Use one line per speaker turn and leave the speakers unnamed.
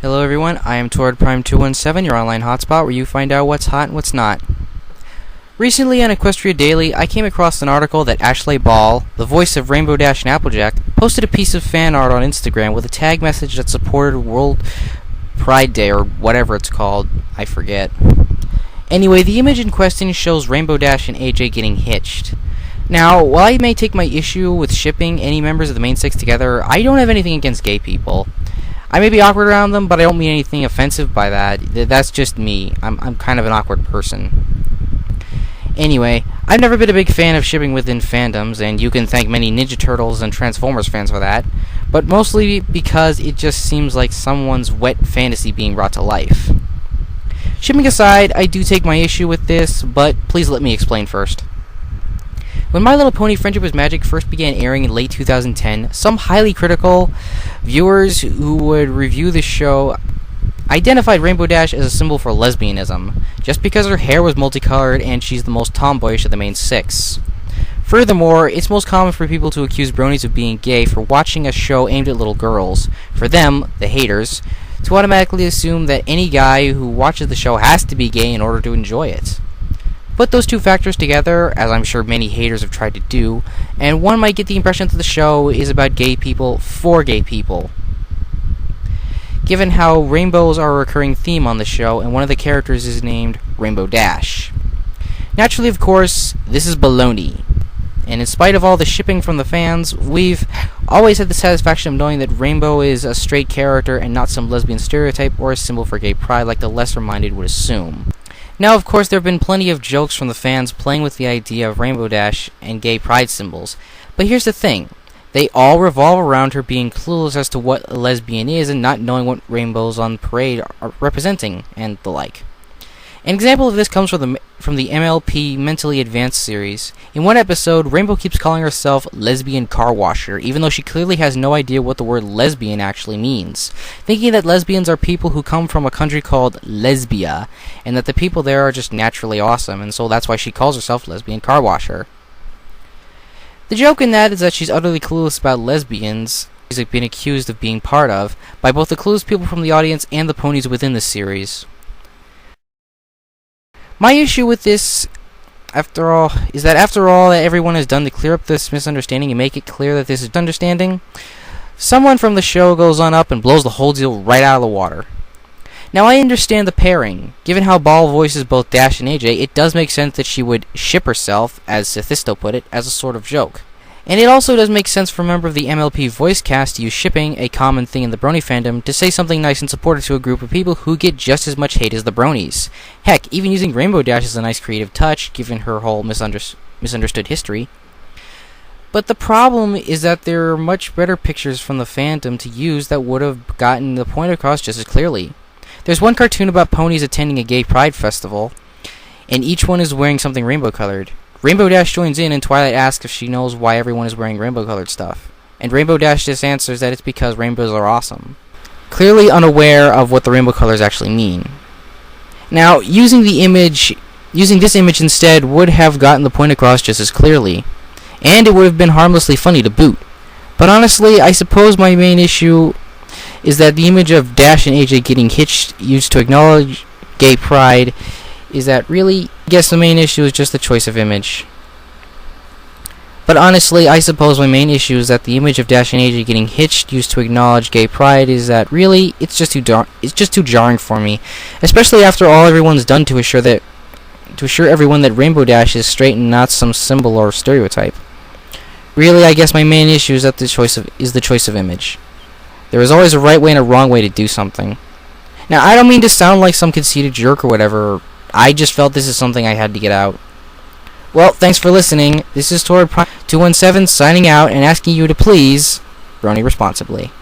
Hello everyone, I am TorridPrime217, your online hotspot where you find out what's hot and what's not. Recently on Equestria Daily, I came across an article that Ashleigh Ball, the voice of Rainbow Dash and Applejack, posted a piece of fan art on Instagram with a tag message that supported World Pride Day or whatever it's called, I forget. Anyway, the image in question shows Rainbow Dash and AJ getting hitched. Now, while I may take my issue with shipping any members of the main six together, I don't have anything against gay people. I may be awkward around them, but I don't mean anything offensive by that. That's just me. I'm kind of an awkward person. Anyway, I've never been a big fan of shipping within fandoms, and you can thank many Ninja Turtles and Transformers fans for that, but mostly because it just seems like someone's wet fantasy being brought to life. Shipping aside, I do take my issue with this, but please let me explain first. When My Little Pony Friendship is Magic first began airing in late 2010, some highly critical viewers who would review the show identified Rainbow Dash as a symbol for lesbianism, just because her hair was multicolored and she's the most tomboyish of the main six. Furthermore, it's most common for people to accuse bronies of being gay for watching a show aimed at little girls. For them, the haters, to automatically assume that any guy who watches the show has to be gay in order to enjoy it. Put those two factors together, as I'm sure many haters have tried to do, and one might get the impression that the show is about gay people for gay people. Given how rainbows are a recurring theme on the show, and one of the characters is named Rainbow Dash. Naturally, of course, this is baloney. And in spite of all the shipping from the fans, we've always had the satisfaction of knowing that Rainbow is a straight character and not some lesbian stereotype or a symbol for gay pride like the lesser-minded would assume. Now, of course, there have been plenty of jokes from the fans playing with the idea of Rainbow Dash and gay pride symbols. But here's the thing. They all revolve around her being clueless as to what a lesbian is and not knowing what rainbows on parade are representing, and the like. An example of this comes from the MLP Mentally Advanced series. In one episode, Rainbow keeps calling herself lesbian car washer, even though she clearly has no idea what the word lesbian actually means, thinking that lesbians are people who come from a country called Lesbia, and that the people there are just naturally awesome, and so that's why she calls herself lesbian car washer. The joke in that is that she's utterly clueless about lesbians she's been accused of being part of by both the clueless people from the audience and the ponies within the series. My issue with this, after all, is that after all that everyone has done to clear up this misunderstanding and make it clear that this is understanding, someone from the show goes on up and blows the whole deal right out of the water. Now, I understand the pairing. Given how Ball voices both Dash and AJ, it does make sense that she would ship herself, as Sithisto put it, as a sort of joke. And it also does make sense for a member of the MLP voice cast to use shipping, a common thing in the brony fandom, to say something nice and supportive to a group of people who get just as much hate as the bronies. Heck, even using Rainbow Dash is a nice creative touch, given her whole misunderstood history. But the problem is that there are much better pictures from the fandom to use that would have gotten the point across just as clearly. There's one cartoon about ponies attending a gay pride festival, and each one is wearing something rainbow-colored. Rainbow Dash joins in, and Twilight asks if she knows why everyone is wearing rainbow-colored stuff. And Rainbow Dash just answers that it's because rainbows are awesome, clearly unaware of what the rainbow colors actually mean. Now, using this image instead would have gotten the point across just as clearly, and it would have been harmlessly funny to boot. But honestly, I suppose my main issue is that the image of Dash and AJ getting hitched used to acknowledge gay pride is that really, I guess the main issue is just the choice of image. But honestly, I suppose my main issue is that the image of Dash and AJ getting hitched used to acknowledge gay pride is that really, it's just too jarring for me, especially after all everyone's done to assure everyone that Rainbow Dash is straight and not some symbol or stereotype. Really, I guess my main issue is that the choice of image. There is always a right way and a wrong way to do something. Now, I don't mean to sound like some conceited jerk or whatever. I just felt this is something I had to get out. Well, thanks for listening. This is TorridPrime217 signing out and asking you to please brony responsibly.